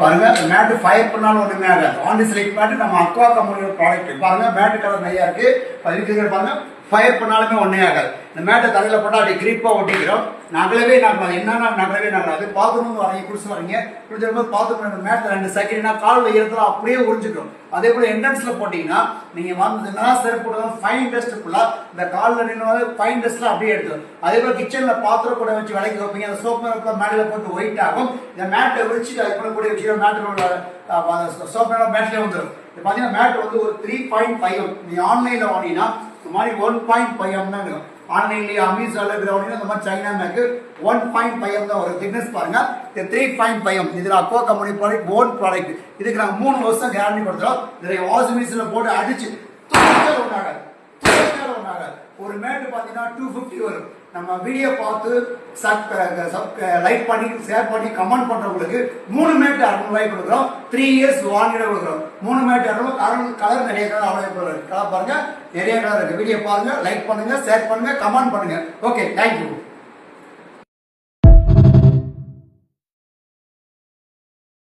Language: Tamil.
பாருங்க மேட் ஃபயர் பண்ணாலும் ஒண்ணுமே ஆகாது. ஆண்டிஸ்லைட் மேட் நம்ம அக்வா கம்பெனியோட ப்ராடக்ட். பாருங்க மேட் கலர் நிறைய இருக்கு. இருக்கிற பாருங்க ஃபயர் பண்ணாலுமே ஒன்னே ஆகாது. இந்த மேட்டை தலையில போட்டா அப்படி கிரீப்பா ஒட்டிக்கிறோம். நகலவே நகலாது. என்னன்னா நகலவே நகலாது. பாத்ரூம் வரீங்க குடிச்சு வரீங்க குடிச்சிருக்கும் பாத்ரூம் மேட்ல 2 செகண்ட்னா கால் வைக்கிறதுல அப்படியே உறிஞ்சிடும். அதே போல என்ட்ரன்ஸ்ல போட்டீங்கன்னா நீங்க வந்ததுன்னா செருப்பு போடுறது ஃபைன் டஸ்ட் ஃபுல்லா இந்த காலில் நின்று ஃபைன் டஸ்ட்ல அப்படியே எடுத்துடும். அதே போல கிச்சன்ல பாத்திரம் கூட வச்சு விலைக்கு வைப்பீங்க. அந்த சோப்பு மேல போட்டு ஒயிட் ஆகும். இந்த மேட்டை விரிச்சுட்டு அது கூட கூட வச்சு மேட்டோட சோப்பு மேட்லேயே வந்துடும். இது பாத்தீங்கன்னா மேட் வந்து ஒரு 3.5 நீ ஆன்லைன்ல வாங்கினா இந்த மாதிரி 1.5 தான் இருக்கும். ஆன்லைன்லயே அமேசான்ல கிரவுண்ட் இந்த மாதிரி சைனா மேக்கு 1.5 தான் ஒரு திக்னஸ் பாருங்க. இது 3.5 இதுல Aqua company product own product. இதுக்கு நாங்க 3 வருஷம் கேரண்டி கொடுத்துறோம். இதுல வாஷிங் மிஷின்ல போட்டு அடிச்சு ஒரு மேட் பாத்தீங்கன்னா 250 வரும். நம்ம வீடியோ பார்த்து லைக் பண்ணி ஷேர் பண்ணி கமெண்ட் பண்றவங்களுக்கு 3 மேட் 600 ரூபாய் கொடுக்குறோம். 3 இயர்ஸ் வாரண்டியோட கொடுக்குறோம். 3 மேட் 600 கலர் நிறைய கலர் அவைலபிள் இருக்கு. கலர் பாருங்க நிறைய கலர் இருக்கு. வீடியோ பாருங்க, லைக் பண்ணுங்க, ஷேர் பண்ணுங்க, கமெண்ட் பண்ணுங்க. Okay, thank you.